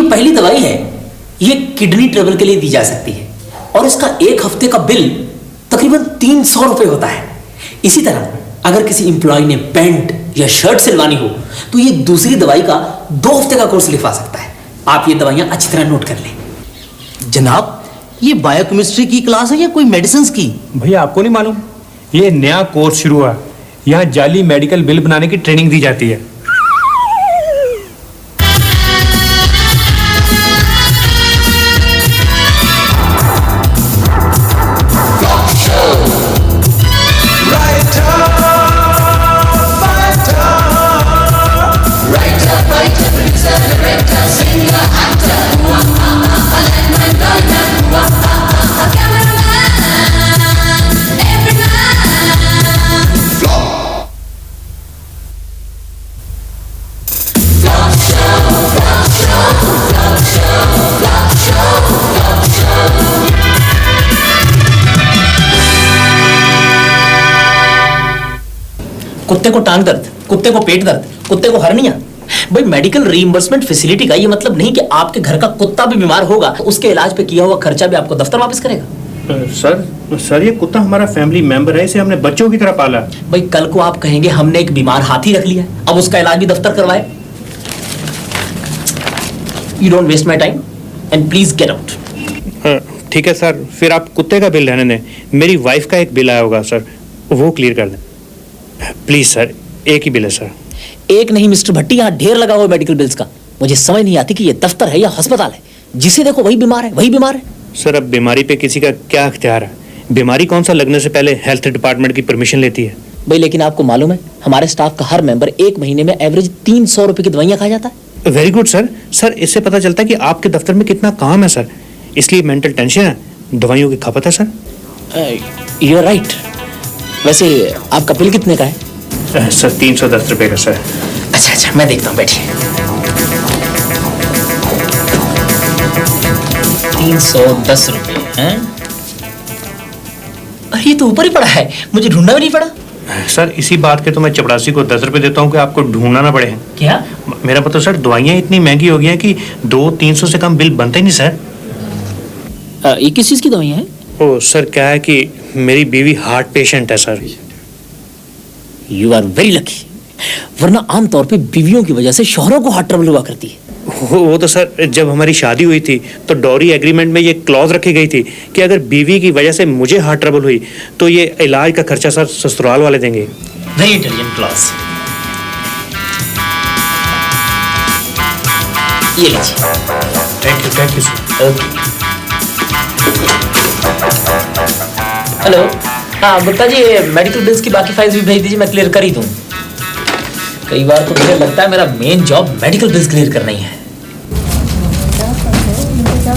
पहली दवाई है, ये किडनी ट्रबल के लिए दी जा सकती है और इसका 1 हफ्ते का बिल तकरीबन 300 रुपए होता है। इसी तरह अगर किसी एम्प्लॉय ने पैंट या शर्ट सिलवानी हो तो ये दूसरी दवाई का 2 हफ्ते का कोर्स लिखवा सकता है। आप ये दवाइयां अच्छी तरह नोट कर लें। जनाब, ये बायोकेमिस्ट्री की क्लास है या कोई मेडिसिन की? भैया आपको नहीं मालूम, ये नया कोर्स शुरू हुआ, यहाँ जाली मेडिकल बिल बनाने की ट्रेनिंग दी जाती है। कुत्ते को टांग दर्द, कुत्ते को पेट दर्द, कुत्ते को हर्निया। भाई मेडिकल रीइंबर्समेंट फैसिलिटी का ये मतलब नहीं कि आपके घर का कुत्ता भी बीमार होगा तो उसके इलाज पे किया हुआ खर्चा भी आपको दफ्तर वापस करेगा। सर ये कुत्ता हमारा फैमिली मेंबर है, इसे हमने बच्चों की तरह पाला। भाई कल को आप कहेंगे हमने एक बीमार हाथी रख लिया, अब उसका इलाज भी दफ्तर करवाए। You don't waste my time and please get out. ठीक है सर, फिर आप कुत्ते का बिल रहने दें, मेरी वाइफ का एक बिल आया होगा सर, वो क्लियर कर दें प्लीज सर। एक ही बिल है सर। एक नहीं मिस्टर भट्टी, यहाँ ढेर लगा हुआ मेडिकल बिल्स का। मुझे समझ नहीं आती कि ये दफ्तर है या अस्पताल है, जिसे देखो वही बीमार है, वही बीमार है। सर अब बीमारी पे किसी का क्या अख्तियार है? बीमारी कौन सा लगने से पहले हेल्थ डिपार्टमेंट की परमिशन लेती है। भाई लेकिन आपको मालूम है हमारे स्टाफ का हर मेंबर 1 महीने में एवरेज 300 रुपए की दवाइयां खा जाता है। Very good sir. सर इससे पता चलता है कि आपके दफ्तर में कितना काम है सर, इसलिए मेंटल टेंशन है, दवाइयों की खपत है सर। You are right. वैसे आपका बिल कितने का है? सर 310 रुपए का सर। अच्छा मैं देखता हूँ, बैठिए। 310 रुपए हैं? ये तो ऊपर ही पड़ा है, मुझे ढूंढना भी नहीं पड़ा। सर इसी बात के तो मैं चपरासी को 10 रुपए देता हूँ कि आपको ढूंढना ना पड़े। क्या? मेरा मतलब सर दवाइयाँ इतनी महंगी हो गई हैं कि 200-300 से कम बिल बनते ही नहीं सर। ये किस चीज की दवाइयाँ हैं? ओ सर क्या है कि मेरी बीवी हार्ट पेशेंट है sir. You are very lucky, वरना आमतौर पे बीवियों की वजह से शौहरों को हार्ट ट्रबल हुआ करती है। वो तो सर जब हमारी शादी हुई थी तो डॉरी एग्रीमेंट में ये क्लॉज रखी गई थी कि अगर बीवी की वजह से मुझे हार्ट ट्रबल हुई तो ये इलाज का खर्चा सर ससुराल वाले देंगे। Very intelligent clause. ये लीजिए। Thank you sir. Okay. Hello, हाँ गुप्ता जी, मेडिकल बिल्स की बाकी फाइल्स भी भेज दीजिए, मैं क्लियर कर ही दूँ। कई बार तो मुझे लगता है मेरा main job medical bills clear करना ही है।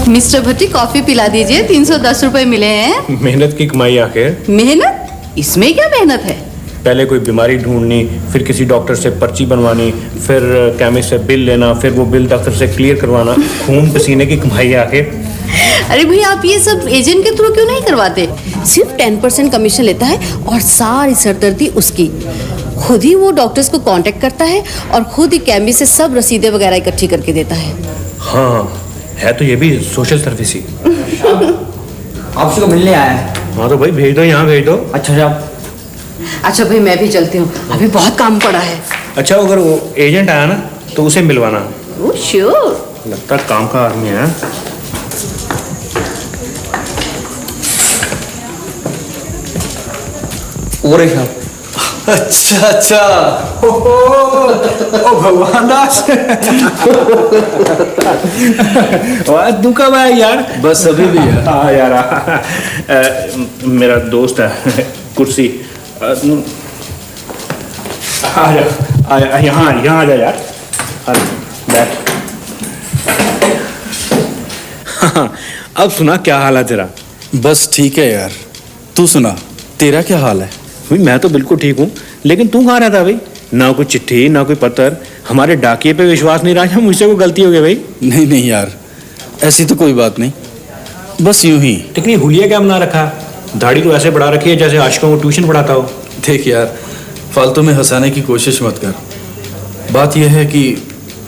मिस्टर भट्टी कॉफी पिला दीजिए, 310 रुपए मिले हैं। मेहनत की कमाई आखिर। मेहनत? इसमें क्या मेहनत है? पहले कोई बीमारी ढूंढनी, फिर किसी डॉक्टर से पर्ची बनवानी, फिर केमिस्ट से बिल लेना, फिर वो बिल दफ्तर से क्लियर करवाना। खून पसीने की कमाई है आखिर। अरे भैया आप ये सब एजेंट के थ्रू क्यों नहीं करवाते? सिर्फ 10% कमीशन लेता है और सारी सरदर्दी उसकी। खुद ही वो डॉक्टर्स को कांटेक्ट करता है और खुद ही कैम्बी से सब रसीदें वगैरह इकट्ठी करके देता है। हाँ है तो ये भी सोशल सर्विस ही। आपसे को मिलने आया है। हाँ तो भाई भेज दो, यहाँ भेज दो। अच्छा भाई मैं भी चलती हूँ, अभी बहुत काम पड़ा है। अच्छा अगर वो एजेंट आया ना तो उसे मिलवाना। Oh sure. लगता है काम का आदमी है। और अच्छा ओ भगवान दास। तू कब आया यार? बस अभी भी है। हाँ यार मेरा दोस्त है कुर्सी। यहाँ आ जा यार, बैठ। अब सुना क्या हाल है तेरा? बस ठीक है यार, तू सुना, तेरा क्या हाल है? भाई मैं तो बिल्कुल ठीक हूँ, लेकिन तू कहाँ रहता भाई? ना कोई चिट्ठी ना कोई पत्र, हमारे डाकिए पे विश्वास नहीं रहा, मुझसे कोई गलती हो गई भाई? नहीं यार, ऐसी तो कोई बात नहीं, बस यूं ही। लेकिन हुलिया क्या बना रखा, दाढ़ी तो ऐसे बढ़ा रखी है जैसे आशिकों को ट्यूशन पढ़ाता हो। देख यार, फालतू में हंसाने की कोशिश मत कर। बात यह है कि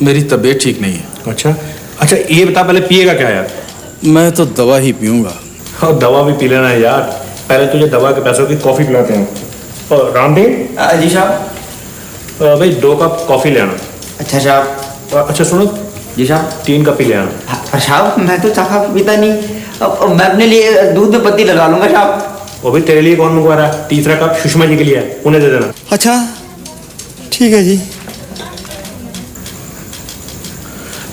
मेरी तबीयत ठीक नहीं है। अच्छा अच्छा ये बता, पहले पिएगा क्या यार? मैं तो दवा ही पीऊंगा। और दवा भी पी लेना है यार। पहले तुझे दवा के पैसों की कॉफी पिलाते हैं। और रामदेव जी साहब। भाई 2 कप कॉफी ले आना। अच्छा साहब। अच्छा सुनो, जी साहब। 3 कप ही ले आना। साहब मैं तो चाह पीता नहीं, अब मैं अपने लिए दूध में पत्ती लगा लूंगा साहब। वो भी तेरे लिए कौन मंगवा रहा है? 3रा कप सुषमा जी के लिए है, उन्हें दे देना। अच्छा ठीक है जी।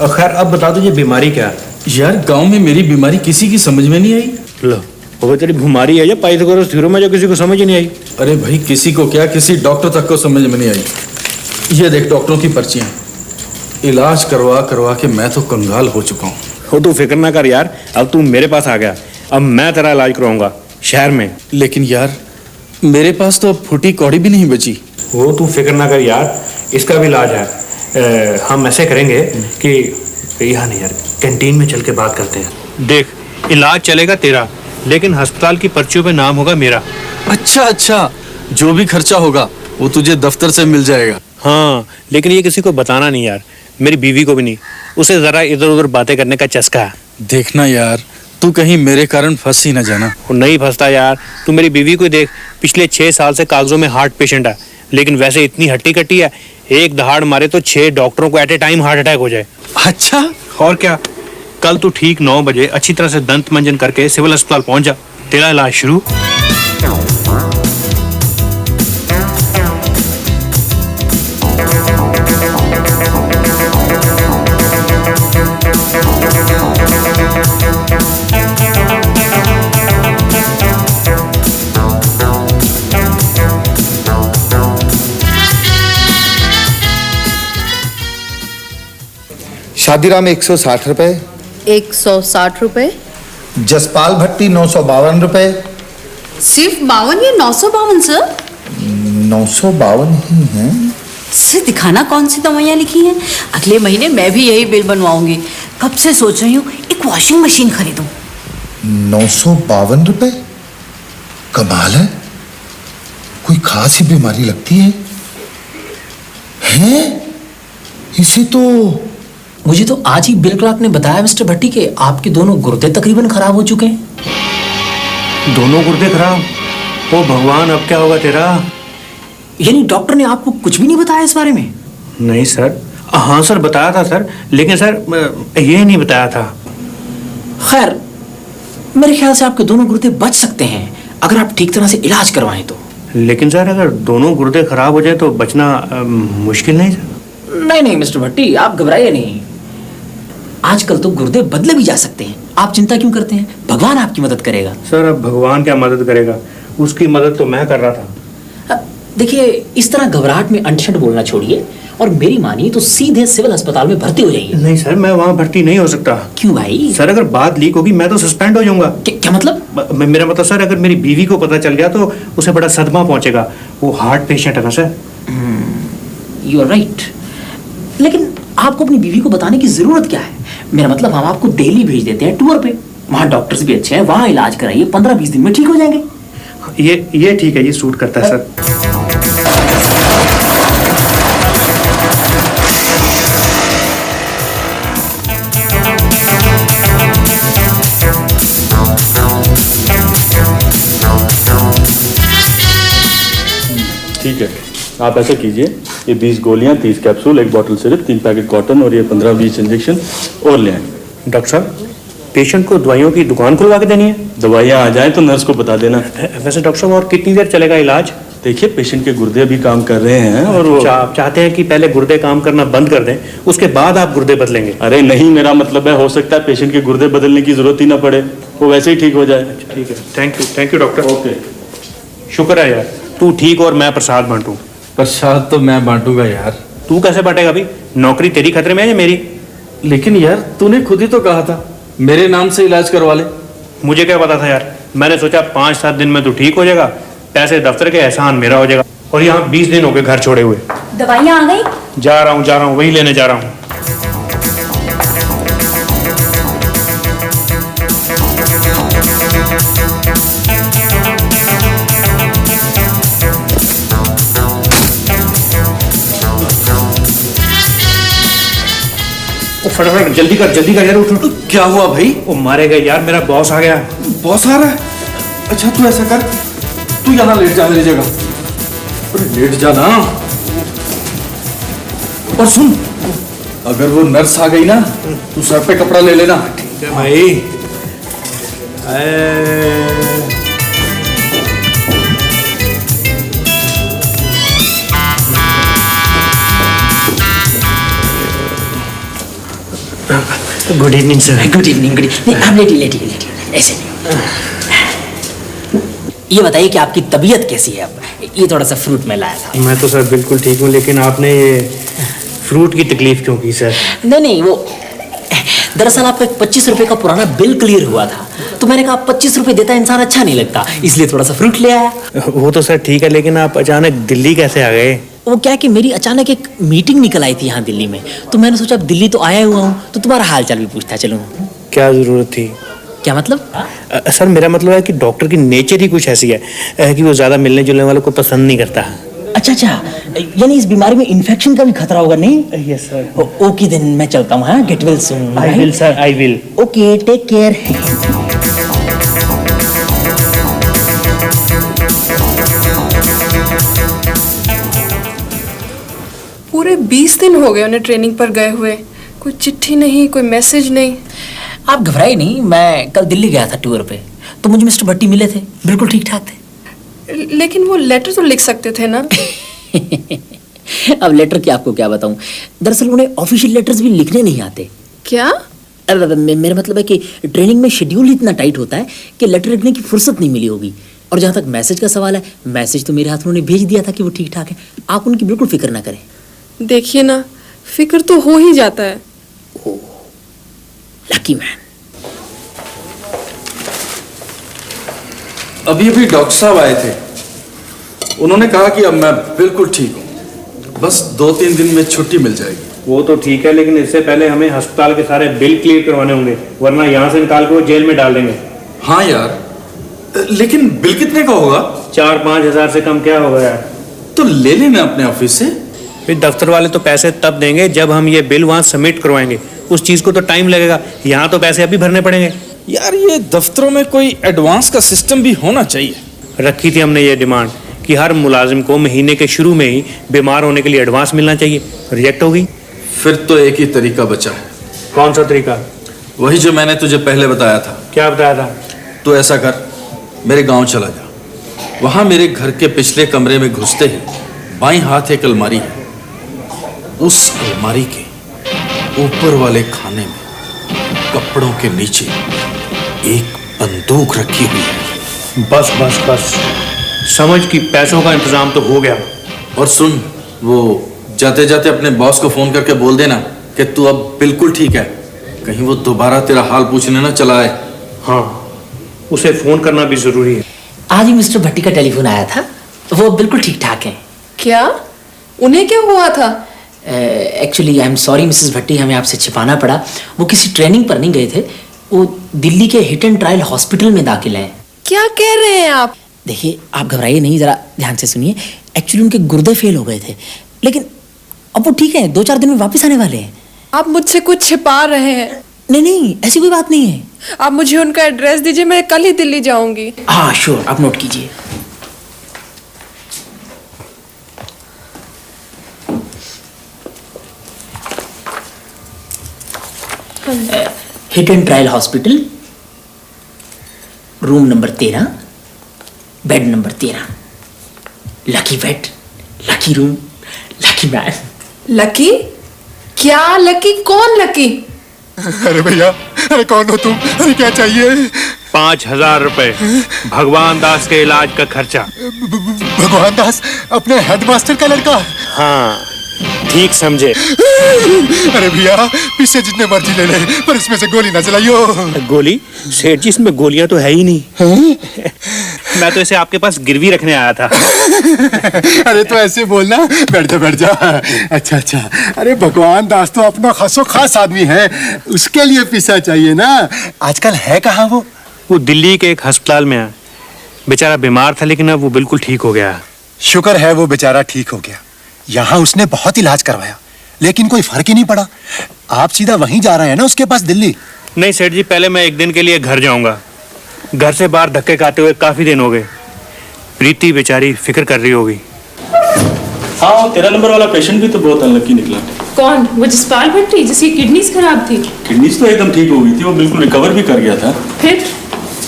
खैर अब बता तुझे बीमारी क्या है? यार गांव में मेरी बीमारी किसी की समझ में नहीं आई। लो वो तेरी बीमारी है या पाइथागोरस थ्योरम है जो किसी को समझ ही नहीं आई? अरे भाई किसी को क्या, किसी डॉक्टर तक को समझ में नहीं आई। ये देख डॉक्टरों की पर्चियां, इलाज करवा करवा के मैं तो कंगाल हो चुका हूँ। हो तू फिक्र ना कर यार, अब तू मेरे पास आ गया, अब मैं तेरा इलाज कराऊंगा शहर में। लेकिन यार मेरे पास तो अब फूटी कौड़ी भी नहीं बची। वो तू फिक्र ना कर यार, इसका भी इलाज है। हम ऐसे करेंगे कि यहाँ नहीं यार, कैंटीन में चल के बात करते हैं। देख इलाज चलेगा तेरा, लेकिन अस्पताल की पर्चियों पे नाम होगा मेरा। अच्छा अच्छा, जो भी खर्चा होगा वो तुझे दफ्तर से मिल जाएगा। हाँ लेकिन ये किसी को बताना नहीं यार, मेरी बीवी को भी नहीं, उसे जरा इधर उधर बातें करने का चस्का है। देखना यार तू कहीं मेरे कारण फंस ही ना जाना। वो नहीं फंसता यार, तू मेरी बीवी को देख, पिछले 6 साल से कागजों में हार्ट पेशेंट है, लेकिन वैसे इतनी हट्टी कट्टी है, एक दहाड़ मारे तो 6 डॉक्टरों को at a time heart attack हो जाए। अच्छा और क्या, कल तू ठीक 9 बजे अच्छी तरह से दंत मंजन करके सिविल अस्पताल पहुंच जा, तेरा इलाज शुरू। शादीराम 160 रुपए, 160 रुपए। जसपाल भट्टी 952 रुपए। सिर्फ 52 या 952 सर? 952 ही है। सर दिखाना कौन सी दवाइयाँ लिखी हैं। अगले महीने मैं भी यही बिल बनवाऊंगी। कब से सोच रही हूँ एक वॉशिंग मशीन खरीदूं। 952 रुपए, कमाल है। कोई खास ही बीमारी लगती है। हैं? इसे तो मुझे तो आज ही बिल क्लार्क ने बताया मिस्टर भट्टी के आपके दोनों गुर्दे तकरीबन खराब हो चुके हैं। दोनों गुर्दे खराब? ओ भगवान, अब क्या होगा तेरा? यानी डॉक्टर ने आपको कुछ भी नहीं बताया इस बारे में? नहीं सर, हाँ सर बताया था सर, लेकिन सर ये नहीं बताया था। खैर मेरे ख्याल से आपके दोनों गुर्दे बच सकते हैं अगर आप ठीक तरह से इलाज करवाएं तो। लेकिन सर अगर दोनों गुर्दे खराब हो जाए तो बचना मुश्किल नहीं सर? नहीं मिस्टर भट्टी, आप घबराइए नहीं। आजकल तो गुर्दे बदले भी जा सकते हैं, आप चिंता क्यों करते हैं? भगवान आपकी मदद करेगा। सर अब भगवान क्या मदद करेगा, उसकी मदद तो मैं कर रहा था। देखिए इस तरह घबराहट में अंट-शंट बोलना छोड़िए और मेरी मानिए तो सीधे सिविल अस्पताल में भर्ती हो जाइए। नहीं सर, मैं वहाँ भर्ती नहीं हो सकता। क्यों भाई? सर अगर बात लीक होगी मैं तो सस्पेंड हो जाऊंगा। क्या मतलब? मेरा मतलब सर, अगर मेरी बीवी को पता चल गया तो उसे बड़ा सदमा पहुंचेगा। वो हार्ट पेशेंट है ना सर। यू आर राइट, लेकिन आपको अपनी बीवी को बताने की जरूरत क्या है? मेरा मतलब हम आपको दिल्ली भेज देते हैं टूर पे, वहाँ डॉक्टर्स भी अच्छे हैं, वहाँ इलाज कराइए, 15-20 दिन में ठीक हो जाएंगे। ये ठीक है, ये सूट करता है सर। ठीक है, आप ऐसा कीजिए, ये 20 गोलियां, 30 capsule, 1 bottle syrup, 3 packet cotton और ये 15-20 इंजेक्शन और ले आए। डॉक्टर साहब, पेशेंट को दवाइयों की दुकान खुलवा के देनी है? दवाइयाँ आ जाए तो नर्स को बता देना। वैसे डॉक्टर साहब और कितनी देर चलेगा इलाज? देखिए पेशेंट के गुर्दे भी काम कर रहे हैं और वो आप चाहते हैं कि पहले गुर्दे काम करना बंद कर दें, उसके बाद आप गुर्दे बदलेंगे? अरे नहीं, मेरा मतलब है हो सकता है पेशेंट के गुर्दे बदलने की जरूरत ही ना पड़े, वो वैसे ही ठीक हो जाए। ठीक है, थैंक यू डॉक्टर। ओके, शुक्र है यार, तू ठीक और मैं प्रसाद बांटूं। प्रसाद तो मैं बांटूंगा यार। तू कैसे बांटेगा भाई? नौकरी तेरी खतरे में है या मेरी? लेकिन यार तूने खुद ही तो कहा था मेरे नाम से इलाज करवा ले। मुझे क्या पता था यार, मैंने सोचा 5-7 दिन में तू ठीक हो जाएगा, पैसे दफ्तर के एहसान मेरा हो जाएगा। और यहाँ 20 दिन हो गए घर छोड़े हुए। दवाइयाँ आ गई? जा रहा हूँ, वही लेने जा रहा हूँ। ओ फटाफट जल्दी कर यार, उठ। क्या हुआ भाई? ओ मारेगा यार, मेरा बॉस आ गया। बॉस आ रहा है? अच्छा तू ऐसा कर, तू यहाँ लेट जा मेरी जगह। अरे लेट जा ना। और सुन, अगर वो नर्स आ गई ना, तू सर पे कपड़ा ले लेना। ठीक है भाई। Good evening sir. Good evening, good evening. आप लेटिए, ऐसे नहीं। ये बताइए कि आपकी तबीयत कैसी है अब? ये थोड़ा सा फ्रूट मैं लाया था। मैं तो सर बिल्कुल ठीक हूँ, लेकिन आपने ये फ्रूट की तकलीफ क्यों की सर? नहीं, वो दरअसल आपका 25 रुपए का पुराना बिल क्लियर हुआ था, तो मैंने कहा 25 रुपए देता इंसान अच्छा नहीं लगता, इसलिए थोड़ा सा फ्रूट ले आया। वो तो सर ठीक है, लेकिन आप अचानक दिल्ली कैसे आ गए? वो क्या है कि मेरी अचानक एक मीटिंग निकल आई थी यहाँ दिल्ली में, तो मैंने सोचा अब दिल्ली तो आया हुआ हूँ तो तुम्हारा हाल चाल भी पूछता चलूँ। क्या जरूरत थी? क्या मतलब? सर मेरा मतलब है कि डॉक्टर की नेचर ही कुछ ऐसी है कि वो ज्यादा मिलने जुलने वालों को पसंद नहीं करता। अच्छा, यानी इस बीमारी में इन्फेक्शन का भी खतरा होगा, नहीं? Yes sir. ओके देन, मैं चलता हूँ। हाँ, get well soon. I will sir, I will. Okay, take care. पूरे 20 दिन हो गए उन्हें ट्रेनिंग पर गए हुए, कोई चिट्ठी नहीं, कोई मैसेज नहीं। आप घबराए नहीं, मैं कल दिल्ली गया था टूर पे, तो मुझे मिस्टर भट्टी मिले थे, बिल्कुल ठीक ठाक थे। लेकिन वो लेटर तो लिख सकते थे ना। अब लेटर की आपको क्या बताऊं, दरअसल उन्हें ऑफिशियल लेटर्स भी लिखने नहीं आते। क्या? मेरा मतलब है कि ट्रेनिंग में शेड्यूल इतना टाइट होता है कि लेटर लिखने की फुर्सत नहीं मिली होगी। और जहाँ तक मैसेज का सवाल है, मैसेज तो मेरे हाथ में उन्होंने भेज दिया था कि वो ठीक ठाक है, आप उनकी बिल्कुल फिक्र ना करें। देखिए ना, फिक्र तो हो ही जाता है। Lucky man. अभी डॉक्टर साहब आए थे, उन्होंने कहा कि अब मैं बिल्कुल ठीक हूँ, बस 2-3 दिन में छुट्टी मिल जाएगी। वो तो ठीक है, लेकिन इससे पहले हमें अस्पताल के सारे बिल क्लियर करवाने होंगे, वरना यहाँ से निकाल के वो जेल में डाल देंगे। हाँ यार, लेकिन बिल कितने का होगा? 4-5 हजार से कम क्या होगा यार? तो ले लेना अपने ऑफिस से। फिर दफ्तर वाले तो पैसे तब देंगे जब हम ये बिल वहाँ सबमिट करवाएंगे, उस चीज को तो टाइम लगेगा, यहाँ तो पैसे अभी भरने पड़ेंगे। यार ये दफ्तरों में कोई एडवांस का सिस्टम भी होना चाहिए। रखी थी हमने ये डिमांड कि हर मुलाजिम को महीने के शुरू में ही बीमार होने के लिए एडवांस मिलना चाहिए, रिजेक्ट हो गई। फिर तो एक ही तरीका बचा है। कौन सा तरीका? वही जो मैंने तुझे पहले बताया था। क्या बताया था? तो ऐसा कर, मेरे गांव चला जा, वहां मेरे घर के पिछले कमरे में घुसते ही बाईं हाथ एक अलमारी है, उस अलमारी के ऊपर वाले खाने में कपड़ों के नीचे एक बंदूक रखी हुई है। बस बस बस, समझ कि पैसों का इंतजाम तो हो गया। और सुन, वो जाते जाते अपने बॉस को फोन करके बोल देना कि तू अब बिल्कुल ठीक है, कहीं वो दोबारा तेरा हाल पूछने ना चला आए। हाँ, उसे फोन करना भी जरूरी है। आज ही मिस्टर भट्टी का टेलीफोन आया था, वो बिल्कुल ठीक ठाक हैं। क्या? उन्हें क्या हुआ था? Actually I am sorry Mrs Bhatti, हमें आपसे छिपाना पड़ा। वो किसी ट्रेनिंग पर नहीं गए थे, वो दिल्ली के हिट एंड ट्रायल हॉस्पिटल में दाखिल हैं। क्या कह रहे हैं आप? देखिए, आप घबराइए नहीं, जरा ध्यान से सुनिए। एक्चुअली उनके गुर्दे फेल हो गए थे, लेकिन अब वो ठीक है, 2-4 दिन में वापस आने वाले हैं। आप मुझसे कुछ छिपा रहे हैं। नहीं, ऐसी कोई बात नहीं है। आप मुझे उनका एड्रेस दीजिए, मैं कल ही दिल्ली जाऊंगी। हाँ श्योर, आप नोट कीजिए। Hit and trial hospital, room number 13, bed number 13। Lucky bed, lucky room, lucky man. Lucky? क्या लकी? कौन लकी? अरे भैया, अरे कौन हो तुम? अरे क्या चाहिए? 5,000 रुपए, भगवान दास के इलाज का खर्चा। भगवान दास अपने हेडमास्टर का लड़का? हाँ, ठीक समझे। अरे भैया, पीछे जितने मर्जी ले ले, पर इसमें से गोली ना चलाइयो। गोली? सेठ जी, इसमें गोलियां तो है ही नहीं। मैं तो इसे आपके पास गिरवी रखने आया था। अरे तो ऐसे बोलना, बैठ जा। अच्छा, अरे भगवान दास तो अपना खासो खास आदमी है, उसके लिए पीसा चाहिए ना। आजकल है कहाँ वो? वो दिल्ली के एक अस्पताल में है, बेचारा बीमार था, लेकिन अब वो बिल्कुल ठीक हो गया। शुक्र है वो बेचारा ठीक हो गया। यहाँ उसने बहुत इलाज करवाया, लेकिन कोई फर्क ही नहीं पड़ा। आप सीधा वहीं जा रहे हैं ना उसके पास, दिल्ली? नहीं सेठ जी, पहले मैं एक दिन के लिए घर जाऊंगा। घर से बाहर धक्के खाते हुए काफी दिन हो गए। प्रीति बेचारी फिक्र कर रही होगी। हाँ, 13 नंबर वाला पेशेंट भी तो बहुत अनलकी निकला। कौन? वो जसपाल भट्टी जिसकी किडनीज खराब थी? किडनीज तो एकदम ठीक हो गई थी, वो बिल्कुल रिकवर भी कर गया था। फिर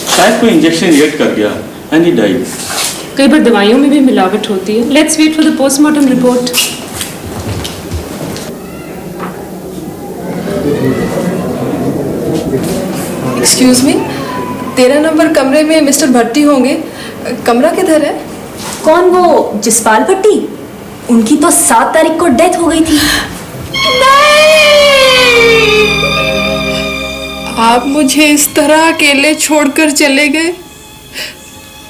शायद कोई इंजेक्शन रिएक्ट कर गया एंड ही डाइड। कई बार दवाइयों में भी मिलावट होती है। Let's wait for the postmortem report. Excuse me, 13 number कमरे में मिस्टर भट्टी होंगे। कमरा किधर है? कौन? वो जसपाल भट्टी? उनकी तो 7 तारीख को डेथ हो गई थी। आप मुझे इस तरह अकेले छोड़कर चले गए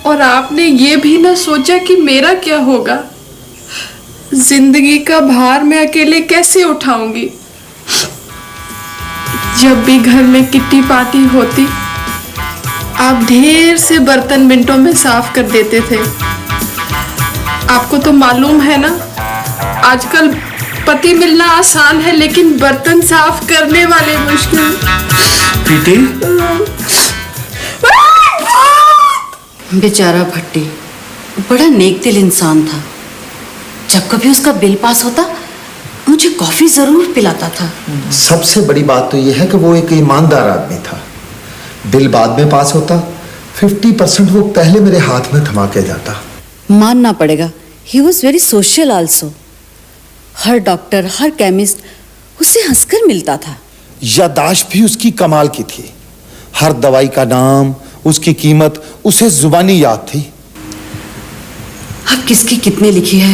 और आपने ये भी ना सोचा कि मेरा क्या होगा। जिंदगी का भार मैं अकेले कैसे उठाऊंगी। जब भी घर में किट्टी पार्टी होती, आप ढेर से बर्तन मिनटों में साफ कर देते थे। आपको तो मालूम है ना, आजकल पति मिलना आसान है लेकिन बर्तन साफ करने वाले मुश्किल। प्रीति, बेचारा भट्टी बड़ा नेक दिल इंसान था। जब कभी उसका बिल पास होता मुझे कॉफी जरूर पिलाता था। सबसे बड़ी बात तो यह है कि वो एक ईमानदार आदमी था। बिल बाद में पास होता, 50% वो पहले मेरे हाथ में थमा के जाता। मानना पड़ेगा, he was very social also. Her doctor, her chemist उससे हंसकर मिलता था। यादाश्त भी उसकी कमाल की थी। हर दवाई का नाम, उसकी कीमत उसे जुबानी याद थी। अब किसकी कितनी लिखी है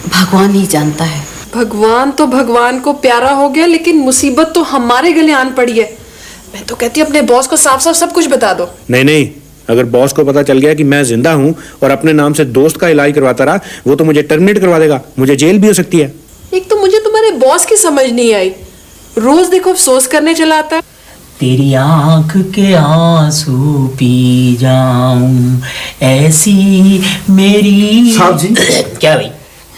भगवान ही जानता है। भगवान तो भगवान को प्यारा हो गया, लेकिन मुसीबत तो हमारे गले आन पड़ी है। मैं तो कहती अपने बॉस को साफ साफ सब कुछ बता दो। नहीं नहीं, अगर बॉस को पता चल गया कि मैं जिंदा हूं और अपने नाम से दोस्त का इलाज करवाता रहा, वो तो मुझे टर्मिनेट करवा देगा। मुझे जेल भी हो सकती है। एक तो मुझे तुम्हारे बॉस की समझ नहीं आई, रोज देखो अफसोस करने चला आता है। तेरी आंख के आंसू पी जाऊं ऐसी मेरी। साहब जी। क्या भाई?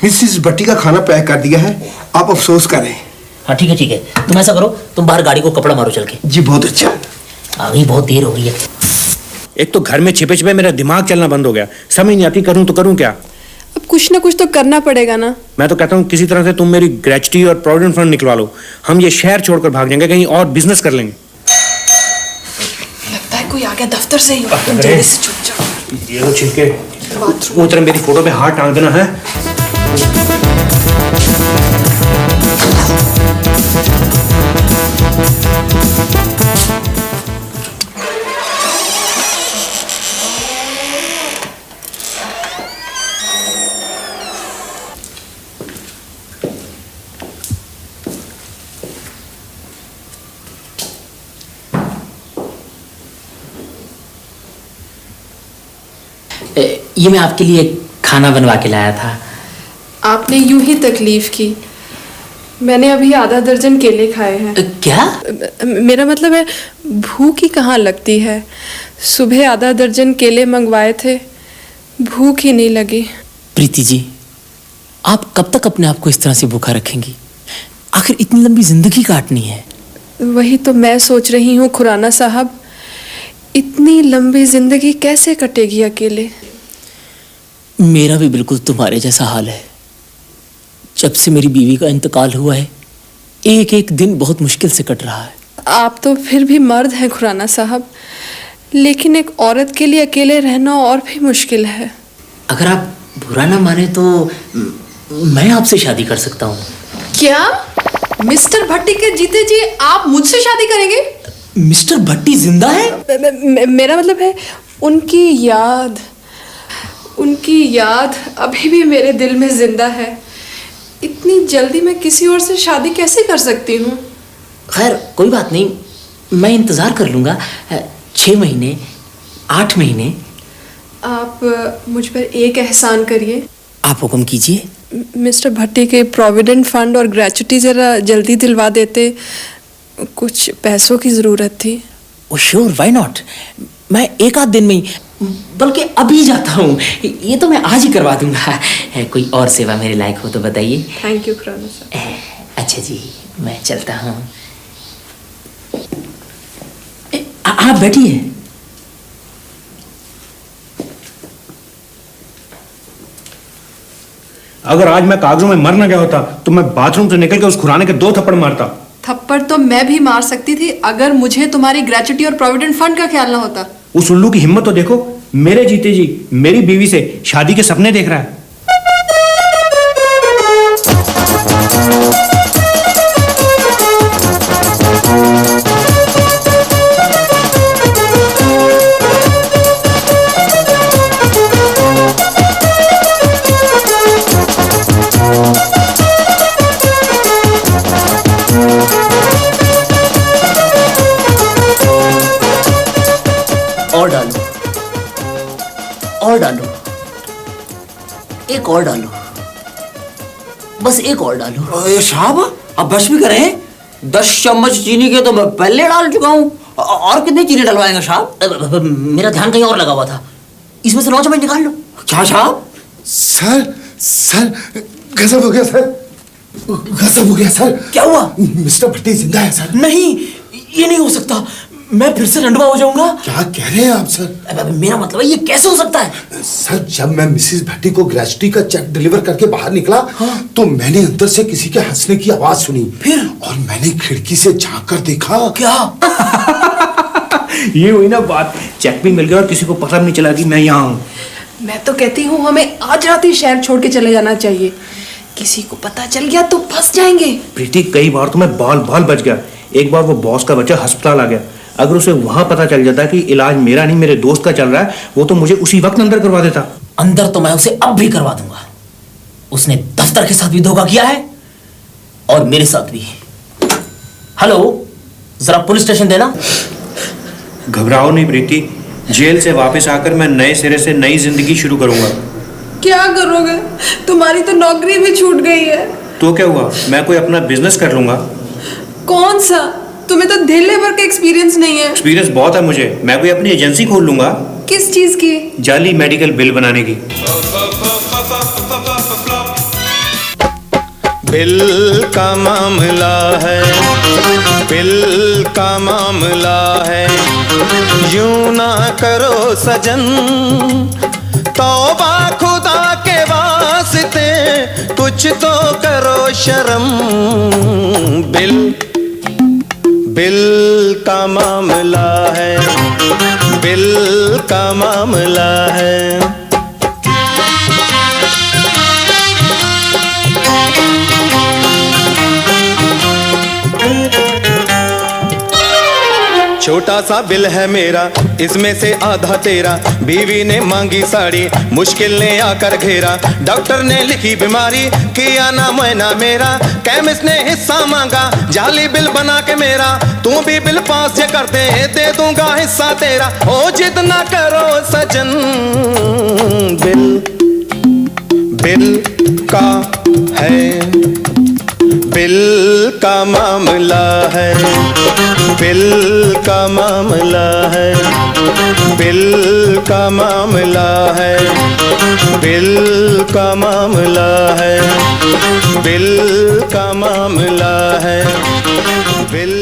मिसिस भट्टी का खाना पैक कर दिया है, आप अफसोस करें। हाँ ठीक है ठीक है, तुम ऐसा करो, तुम बाहर गाड़ी को कपड़ा मारो चल के। जी बहुत अच्छा। अभी बहुत देर हो गई है। एक तो घर में छिपे छिपे मेरा दिमाग चलना बंद हो गया। समझ नहीं आती करूं तो करूं क्या। अब कुछ ना कुछ तो करना पड़ेगा ना। मैं तो कहता हूँ किसी तरह से तुम मेरी ग्रेच्युटी और प्रोविडेंट फंड निकलवा लो। हम ये शहर छोड़कर भाग जाएंगे, कहीं और बिजनेस कर लेंगे। लगता है कोई आ गया दफ्तर से ही। जल्दी से छुप जाओ। ये लो छिलके, वो तरह मेरी फोटो पे हाथ टांग देना है। ये मैं आपके लिए खाना बनवा के लाया था। आपने यूं ही तकलीफ की। मैंने अभी आधा दर्जन केले खाए हैं। क्या? मेरा मतलब है भूख ही कहाँ लगती है। सुबह आधा दर्जन केले मंगवाए थे, भूख ही नहीं लगी। प्रीति जी, आप कब तक अपने आप को इस तरह से भूखा रखेंगी? आखिर इतनी लंबी जिंदगी काटनी है। वही तो मैं सोच रही हूँ खुराना साहब, इतनी लंबी जिंदगी कैसे कटेगी अकेले। मेरा भी बिल्कुल तुम्हारे जैसा हाल है। जब से मेरी बीवी का इंतकाल हुआ है, एक एक दिन बहुत मुश्किल से कट रहा है। आप तो फिर भी मर्द हैं खुराना साहब, लेकिन एक औरत के लिए अकेले रहना और भी मुश्किल है। अगर आप बुरा ना माने तो मैं आपसे शादी कर सकता हूँ। क्या मिस्टर भट्टी के जीते जी आप मुझसे शादी करेंगे? मिस्टर भट्टी जिंदा है? मेरा मतलब है उनकी याद अभी भी मेरे दिल में जिंदा है। इतनी जल्दी मैं किसी और से शादी कैसे कर सकती हूँ? खैर कोई बात नहीं, मैं इंतजार कर लूंगा। 6 महीने, 8 महीने। आप मुझ पर एक एहसान करिए। आप हुक्म कीजिए। मिस्टर भट्टी के प्रोविडेंट फंड और ग्रेच्युटी जरा जल्दी दिलवा देते, कुछ पैसों की जरूरत थी। ओ श्योर, व्हाई नॉट। मैं एक आध दिन में ही, बल्कि अभी जाता हूँ। ये तो मैं आज ही करवा दूंगा। कोई और सेवा मेरे लायक हो तो बताइए। थैंक यू खुराना साहब। अच्छा जी, मैं चलता हूँ। आप बैठिए। अगर आज मैं कागजों में मर न गया होता तो मैं बाथरूम से निकल के उस खुराने के 2 थप्पड़ मारता। थप्पड़ तो मैं भी मार सकती थी अगर मुझे तुम्हारी ग्रेच्युटी और प्रोविडेंट फंड का ख्याल ना होता। उस उल्लू की हिम्मत तो देखो, मेरे जीते जी मेरी बीवी से शादी के सपने देख रहा है। और डालो, और डालो, एक और डालो, बस एक और डालो। साहब अब बस भी करें, 10 चम्मच चीनी के तो मैं पहले डाल चुका हूँ, और कितनी चीनी डलवाएंगे साहब? मेरा ध्यान कहीं और लगा हुआ था, इसमें से 9 चम्मच निकाल लो। क्या साहब? सर गजब हो गया सर, गजब हो गया सर। क्या हुआ? मिस्टर भट्टी जिंदा है सर। नहीं, ये नहीं हो सकता, मैं फिर से रंडवा हो जाऊंगा। क्या कह रहे हैं आप सर? मेरा मतलब है, ये कैसे हो सकता है? सर जब मैं मिसेस भट्टी को ग्रेच्युटी का चेक डिलीवर करके बाहर निकला, तो मैंने अंदर से किसी के हंसने की आवाज सुनी। फिर? और मैंने खिड़की से झांक कर देखा। क्या? ये हुई ना बात, चेक भी मिल गया और किसी को पता नहीं चला कि मैं यहाँ हूँ। मैं तो कहती हूँ हमें आज रात ही शहर छोड़ के चले जाना चाहिए, किसी को पता चल गया तो फंस जाएंगे। प्रीति, कई बार तो मैं बाल बाल बच गया। एक बार वो बॉस का बच्चा अस्पताल आ गया, अगर उसे वहां पता चल जाता कि इलाज मेरा नहीं मेरे दोस्त का चल रहा है, वो तो मुझे उसी वक्त अंदर करवा देता। अंदर तो मैं उसे अब भी करवा दूंगा। उसने दफ्तर के साथ भी धोखा किया है और मेरे साथ भी। हेलो, जरा पुलिस स्टेशन देना। घबराओ नहीं प्रीति, जेल से वापस आकर मैं नए सिरे से नई जिंदगी शुरू करूंगा। क्या करोगे? तुम्हारी तो नौकरी भी छूट गई है। तो क्या हुआ, मैं कोई अपना बिजनेस कर लूंगा। कौन सा? तुम्हें तो धेले भर का एक्सपीरियंस नहीं है। एक्सपीरियंस बहुत है मुझे, मैं कोई अपनी एजेंसी खोल लूंगा। किस चीज की? जाली मेडिकल बिल बनाने की। बिल का मामला है, बिल का मामला है, यूं ना करो सजन, तौबा खुदा के वास्ते, कुछ तो करो शर्म। बिल का मामला है, बिल का मामला है। छोटा सा बिल है मेरा, इसमें से आधा तेरा, बीवी ने मांगी साड़ी, मुश्किल ने आकर घेरा, डॉक्टर ने लिखी बीमारी, किया ना मुआयना मेरा, केमिस्ट ने हिस्सा मांगा, जाली बिल बना के मेरा, तू भी बिल पास जे कर दे दूंगा हिस्सा तेरा, ओ जिद ना करो सजन। बिल का है, बिल का मामला है, बिल का मामला है, बिल का मामला है, बिल का मामला है, बिल का मामला है, बिल